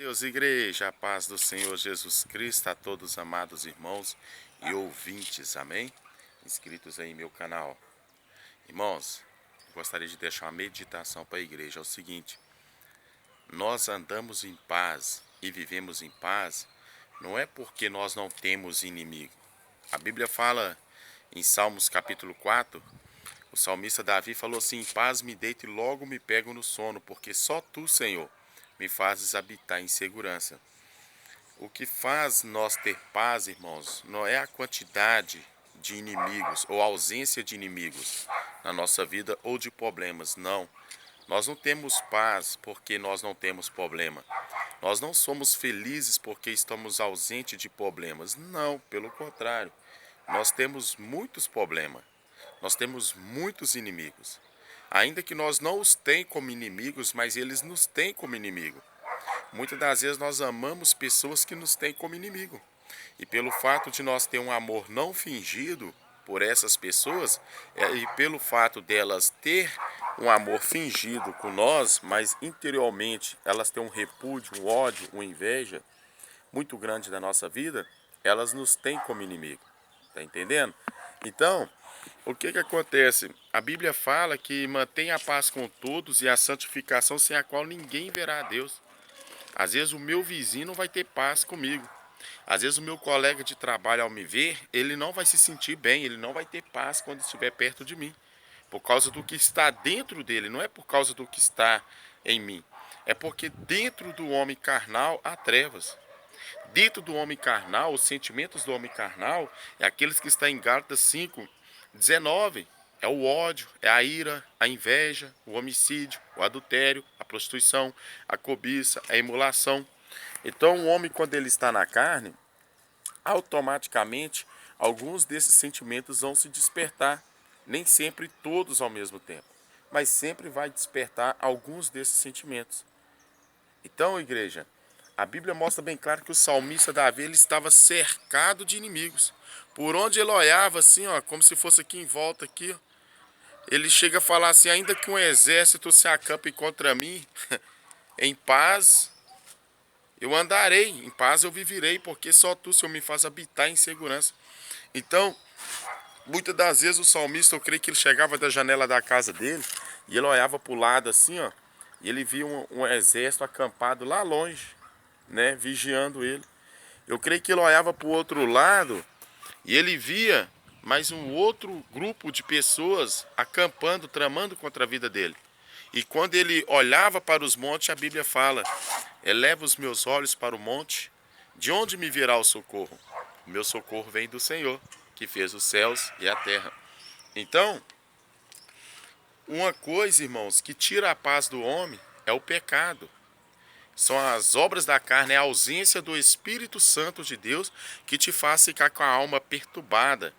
Deus, igreja, a paz do Senhor Jesus Cristo a todos amados irmãos e ouvintes, amém? Inscritos aí em meu canal. Irmãos, gostaria de deixar uma meditação para a igreja. É o seguinte: nós andamos em paz e vivemos em paz, não é porque nós não temos inimigo. A Bíblia fala em Salmos capítulo 4, o salmista Davi falou assim: em paz me deito e logo me pego no sono, porque só tu, Senhor, me fazes habitar em segurança. O que faz nós ter paz, irmãos, não é a quantidade de inimigos ou ausência de inimigos na nossa vida ou de problemas, não. Nós não temos paz porque nós não temos problema. Nós não somos felizes porque estamos ausentes de problemas. Não, pelo contrário. Nós temos muitos problemas. Nós temos muitos inimigos. Ainda que nós não os tenhamos como inimigos, mas eles nos têm como inimigo. Muitas das vezes nós amamos pessoas que nos têm como inimigo. E pelo fato de nós ter um amor não fingido por essas pessoas, e pelo fato delas ter um amor fingido com nós, mas interiormente elas têm um repúdio, um ódio, uma inveja muito grande da nossa vida, elas nos têm como inimigo. Tá entendendo? Então, o que acontece? A Bíblia fala que mantém a paz com todos e a santificação sem a qual ninguém verá a Deus. Às vezes o meu vizinho não vai ter paz comigo. Às vezes o meu colega de trabalho, ao me ver, ele não vai se sentir bem, ele não vai ter paz quando estiver perto de mim. Por causa do que está dentro dele, não é por causa do que está em mim. É porque dentro do homem carnal há trevas. Dentro do homem carnal, os sentimentos do homem carnal, é aqueles que estão em Gálatas 5:19. É o ódio, é a ira, a inveja, o homicídio, o adultério, a prostituição, a cobiça, a emulação. Então, o homem, quando ele está na carne, automaticamente, alguns desses sentimentos vão se despertar. Nem sempre todos ao mesmo tempo, mas sempre vai despertar alguns desses sentimentos. Então, igreja, a Bíblia mostra bem claro que o salmista Davi ele estava cercado de inimigos. Por onde ele olhava assim, ó, como se fosse aqui em volta aqui, ó, ele chega a falar assim: ainda que um exército se acampe contra mim, em paz eu andarei, em paz eu viverei, porque só tu, Senhor, me faz habitar em segurança. Então, muitas das vezes o salmista, eu creio que ele chegava da janela da casa dele e ele olhava para o lado assim, ó, e ele via um exército acampado lá longe, né, vigiando ele. Eu creio que ele olhava para o outro lado e ele via mais um outro grupo de pessoas acampando, tramando contra a vida dele. E quando ele olhava para os montes, a Bíblia fala: eleva os meus olhos para o monte, de onde me virá o socorro? O meu socorro vem do Senhor, que fez os céus e a terra. Então, uma coisa, irmãos, que tira a paz do homem é o pecado. São as obras da carne, é a ausência do Espírito Santo de Deus que te faz ficar com a alma perturbada.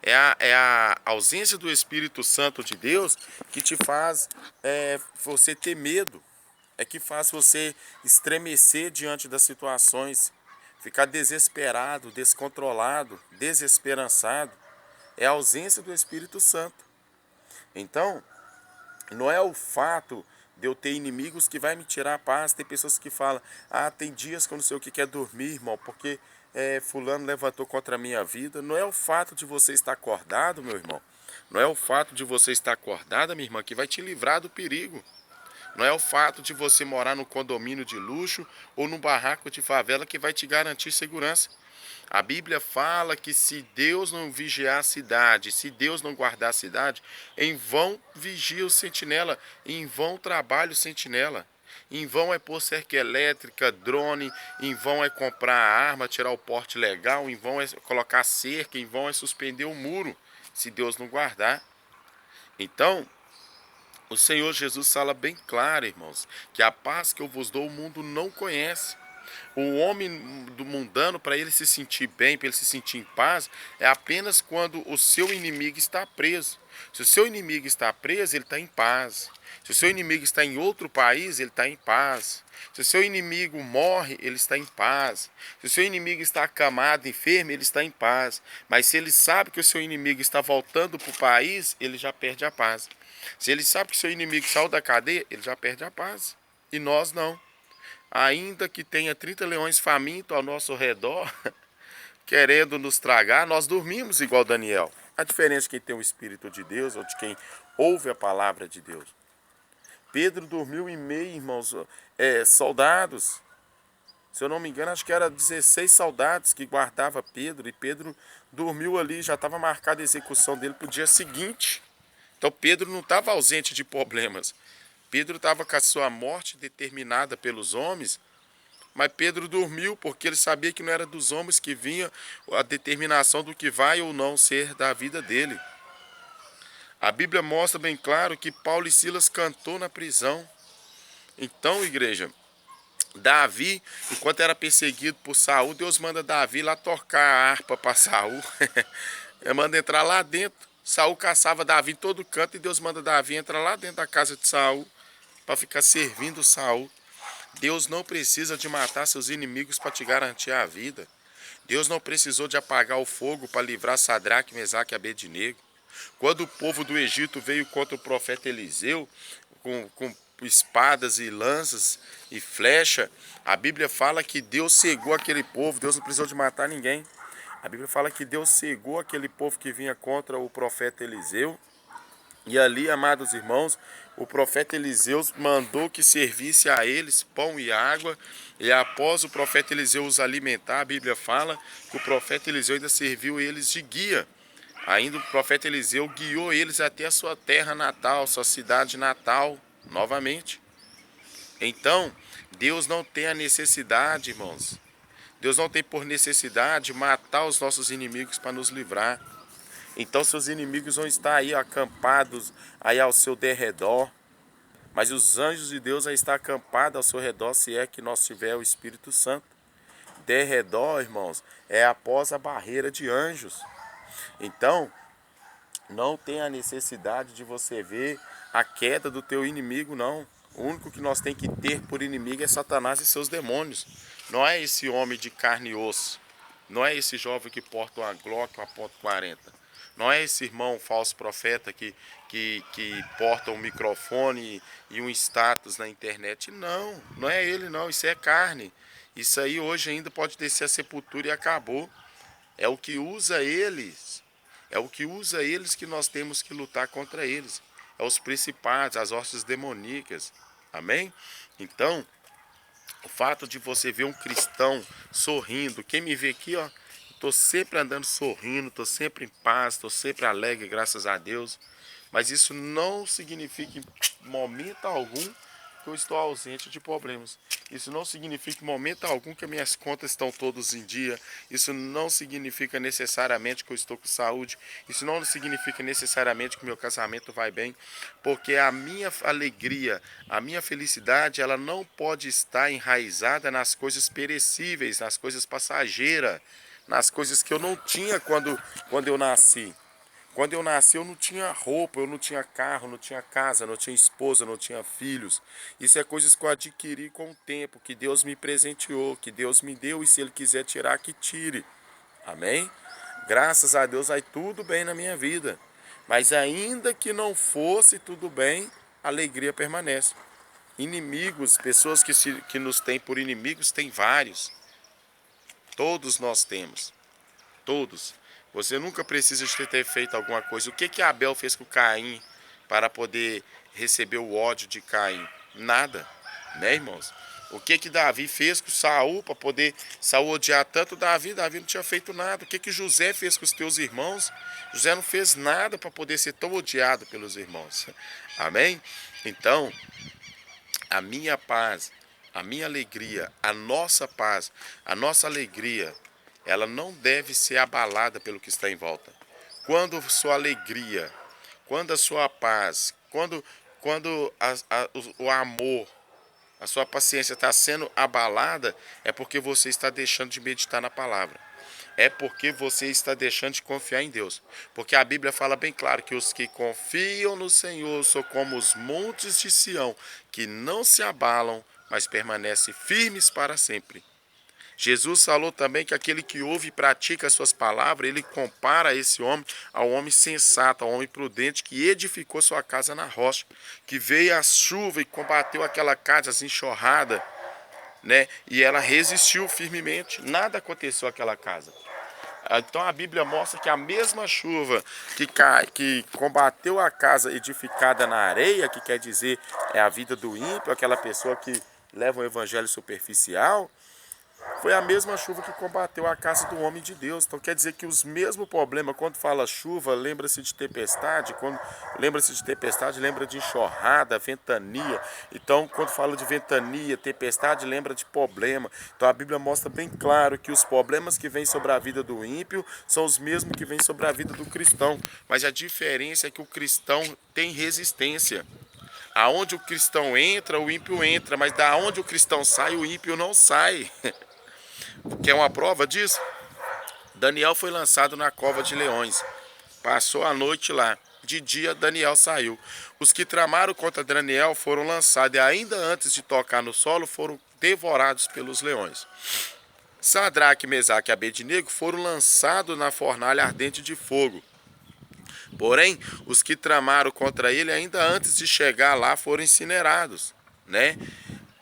É a ausência do Espírito Santo de Deus que te faz você ter medo. É que faz você estremecer diante das situações, ficar desesperado, descontrolado, desesperançado. É a ausência do Espírito Santo. Então, não é o fato de eu ter inimigos que vai me tirar a paz. Tem pessoas que falam: ah, tem dias que eu não sei o que quer dormir, irmão, porque fulano levantou contra a minha vida. Não é o fato de você estar acordado, meu irmão. Não é o fato de você estar acordada, minha irmã, que vai te livrar do perigo. Não é o fato de você morar no condomínio de luxo ou no barraco de favela que vai te garantir segurança. A Bíblia fala que se Deus não vigiar a cidade, se Deus não guardar a cidade, em vão vigia o sentinela, em vão trabalha o sentinela. Em vão é pôr cerca elétrica, drone, em vão é comprar a arma, tirar o porte legal, em vão é colocar cerca, em vão é suspender o muro, se Deus não guardar. Então, o Senhor Jesus fala bem claro, irmãos, que a paz que eu vos dou o mundo não conhece. O homem do mundano, para ele se sentir bem, para ele se sentir em paz, é apenas quando o seu inimigo está preso. Se o seu inimigo está preso, ele está em paz. Se o seu inimigo está em outro país, ele está em paz. Se o seu inimigo morre, ele está em paz. Se o seu inimigo está acamado, enfermo, ele está em paz. Mas se ele sabe que o seu inimigo está voltando para o país, ele já perde a paz. Se ele sabe que o seu inimigo saiu da cadeia, ele já perde a paz. E nós não. Ainda que tenha 30 leões famintos ao nosso redor, querendo nos tragar, nós dormimos igual Daniel. A diferença de quem tem o Espírito de Deus ou de quem ouve a palavra de Deus. Pedro dormiu em meio, irmãos, soldados. Se eu não me engano, acho que era 16 soldados que guardava Pedro. E Pedro dormiu ali, já estava marcada a execução dele para o dia seguinte. Então Pedro não estava ausente de problemas. Pedro estava com a sua morte determinada pelos homens, mas Pedro dormiu porque ele sabia que não era dos homens que vinha a determinação do que vai ou não ser da vida dele. A Bíblia mostra bem claro que Paulo e Silas cantou na prisão. Então, igreja, Davi, enquanto era perseguido por Saul, Deus manda Davi lá tocar a harpa para Saul. Ele manda entrar lá dentro. Saul caçava Davi em todo canto e Deus manda Davi entrar lá dentro da casa de Saul para ficar servindo Saul. Deus não precisa de matar seus inimigos para te garantir a vida. Deus não precisou de apagar o fogo para livrar Sadraque, Mesaque e Abednego. Quando o povo do Egito veio contra o profeta Eliseu, com espadas e lanças e flecha, a Bíblia fala que Deus cegou aquele povo. Deus não precisou de matar ninguém. A Bíblia fala que Deus cegou aquele povo que vinha contra o profeta Eliseu. E ali, amados irmãos, o profeta Eliseu mandou que servisse a eles pão e água. E após o profeta Eliseu os alimentar, a Bíblia fala que o profeta Eliseu ainda serviu eles de guia. Ainda o profeta Eliseu guiou eles até a sua terra natal, sua cidade natal, novamente. Então, Deus não tem a necessidade, irmãos. Deus não tem por necessidade matar os nossos inimigos para nos livrar. Então seus inimigos vão estar aí acampados aí ao seu derredor. Mas os anjos de Deus vão estar acampados ao seu redor, se é que nós tiver o Espírito Santo. Derredor, irmãos, é após a barreira de anjos. Então, não tem a necessidade de você ver a queda do teu inimigo, não. O único que nós tem que ter por inimigo é Satanás e seus demônios. Não é esse homem de carne e osso. Não é esse jovem que porta uma Glock, uma .40. Não é esse irmão falso profeta que porta um microfone e um status na internet. Não, não é ele não, isso é carne. Isso aí hoje ainda pode descer a sepultura e acabou. É o que usa eles. É o que usa eles que nós temos que lutar contra eles. É os principados, as hostes demoníacas. Amém? Então, o fato de você ver um cristão sorrindo, quem me vê aqui, ó, estou sempre andando sorrindo, estou sempre em paz, estou sempre alegre, graças a Deus. Mas isso não significa em momento algum que eu estou ausente de problemas. Isso não significa em momento algum que minhas contas estão todas em dia. Isso não significa necessariamente que eu estou com saúde. Isso não significa necessariamente que meu casamento vai bem. Porque a minha alegria, a minha felicidade, ela não pode estar enraizada nas coisas perecíveis, nas coisas passageiras, nas coisas que eu não tinha quando eu nasci. Quando eu nasci eu não tinha roupa, eu não tinha carro, não tinha casa, não tinha esposa, não tinha filhos. Isso é coisas que eu adquiri com o tempo, que Deus me presenteou, que Deus me deu, e se Ele quiser tirar, que tire. Amém? Graças a Deus vai tudo bem na minha vida. Mas ainda que não fosse tudo bem, a alegria permanece. Inimigos, pessoas que nos têm por inimigos, tem vários. Todos nós temos. Todos. Você nunca precisa de ter feito alguma coisa. O que Abel fez com Caim para poder receber o ódio de Caim? Nada, né, irmãos? O que Davi fez com Saul para poder Saul odiar tanto Davi? Davi não tinha feito nada. O que José fez com os teus irmãos? José não fez nada para poder ser tão odiado pelos irmãos. Amém? Então, a minha paz, a minha alegria, a nossa paz, a nossa alegria, ela não deve ser abalada pelo que está em volta. Quando sua alegria, quando a sua paz, quando o amor, a sua paciência está sendo abalada, é porque você está deixando de meditar na palavra. É porque você está deixando de confiar em Deus. Porque a Bíblia fala bem claro que os que confiam no Senhor são como os montes de Sião, que não se abalam, mas permanecem firmes para sempre. Jesus falou também que aquele que ouve e pratica as suas palavras, ele compara esse homem ao homem sensato, ao homem prudente que edificou sua casa na rocha, que veio a chuva e combateu aquela casa enxurrada, né? E ela resistiu firmemente, nada aconteceu àquela casa. Então a Bíblia mostra que a mesma chuva que combateu a casa edificada na areia, que quer dizer é a vida do ímpio, aquela pessoa que leva um evangelho superficial, foi a mesma chuva que combateu a casa do homem de Deus. Então quer dizer que os mesmos problemas, quando fala chuva, lembra-se de tempestade, quando lembra-se de tempestade, lembra de enxurrada, ventania. Então quando fala de ventania, tempestade, lembra de problema. Então a Bíblia mostra bem claro que os problemas que vêm sobre a vida do ímpio são os mesmos que vêm sobre a vida do cristão. Mas a diferença é que o cristão tem resistência. Aonde o cristão entra, o ímpio entra, mas da onde o cristão sai, o ímpio não sai. Quer uma prova disso? Daniel foi lançado na cova de leões. Passou a noite lá. De dia, Daniel saiu. Os que tramaram contra Daniel foram lançados e ainda antes de tocar no solo foram devorados pelos leões. Sadraque, Mesaque e Abednego foram lançados na fornalha ardente de fogo. Porém, os que tramaram contra ele ainda antes de chegar lá foram incinerados, né?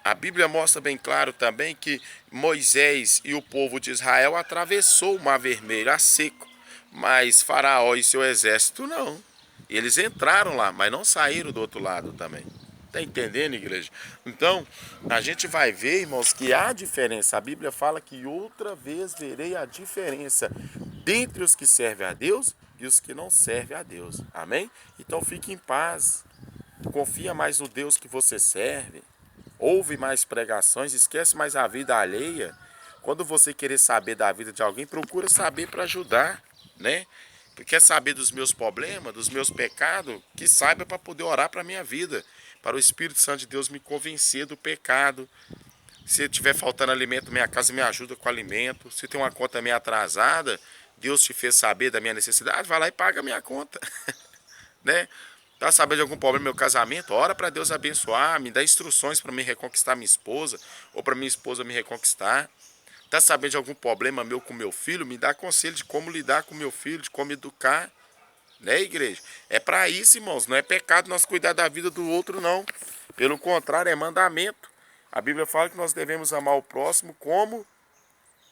A Bíblia mostra bem claro também que Moisés e o povo de Israel atravessou o Mar Vermelho a seco, mas Faraó e seu exército não. Eles entraram lá, mas não saíram do outro lado também. Está entendendo, igreja? Então, a gente vai ver, irmãos, que há diferença. A Bíblia fala que outra vez verei a diferença dentre os que servem a Deus e os que não servem a Deus. Amém? Então fique em paz. Confia mais no Deus que você serve. Ouve mais pregações, esquece mais a vida alheia. Quando você querer saber da vida de alguém, procura saber para ajudar, né? Quer saber dos meus problemas, dos meus pecados, que saiba para poder orar para a minha vida, para o Espírito Santo de Deus me convencer do pecado. Se estiver faltando alimento, minha casa me ajuda com alimento. Se tem uma conta meio atrasada, Deus te fez saber da minha necessidade, vai lá e paga a minha conta, né? Tá sabendo de algum problema no meu casamento? Ora para Deus abençoar, me dá instruções para me reconquistar minha esposa ou para minha esposa me reconquistar. Tá sabendo de algum problema meu com meu filho? Me dá conselho de como lidar com meu filho, de como educar, né, igreja? É para isso, irmãos, não é pecado nós cuidar da vida do outro, não. Pelo contrário, é mandamento. A Bíblia fala que nós devemos amar o próximo como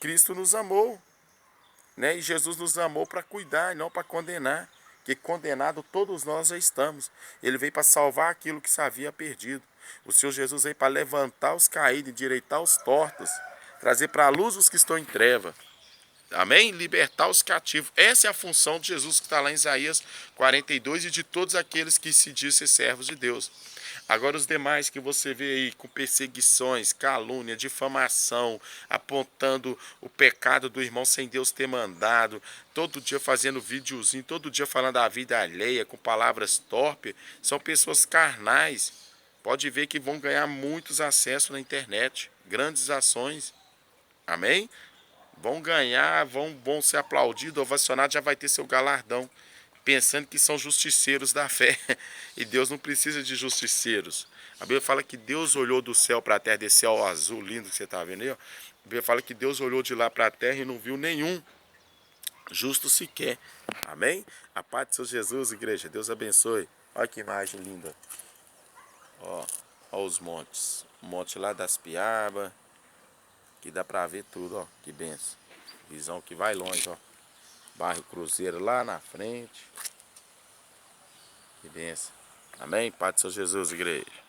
Cristo nos amou, né? E Jesus nos amou para cuidar e não para condenar. Que condenado todos nós já estamos. Ele veio para salvar aquilo que se havia perdido. O Senhor Jesus veio para levantar os caídos, endireitar os tortos, trazer para a luz os que estão em treva. Amém? Libertar os cativos. Essa é a função de Jesus que está lá em Isaías 42 e de todos aqueles que se dizem servos de Deus. Agora os demais que você vê aí com perseguições, calúnia, difamação, apontando o pecado do irmão sem Deus ter mandado, todo dia fazendo videozinho, todo dia falando da vida alheia, com palavras torpes, são pessoas carnais. Pode ver que vão ganhar muitos acessos na internet, grandes ações. Amém? Vão ganhar, vão ser aplaudidos, ovacionados, já vai ter seu galardão. Pensando que são justiceiros da fé. E Deus não precisa de justiceiros. A Bíblia fala que Deus olhou do céu para a terra, desse céu azul lindo que você está vendo aí. Ó. A Bíblia fala que Deus olhou de lá para a terra e não viu nenhum justo sequer. Amém? A paz de seu Jesus, igreja. Deus abençoe. Olha que imagem linda. Ó os montes. O monte lá das Piabas. Que dá para ver tudo, ó. Que benção. Visão que vai longe, ó. Bairro Cruzeiro lá na frente. Que benção. Amém? Pai do Senhor Jesus, igreja.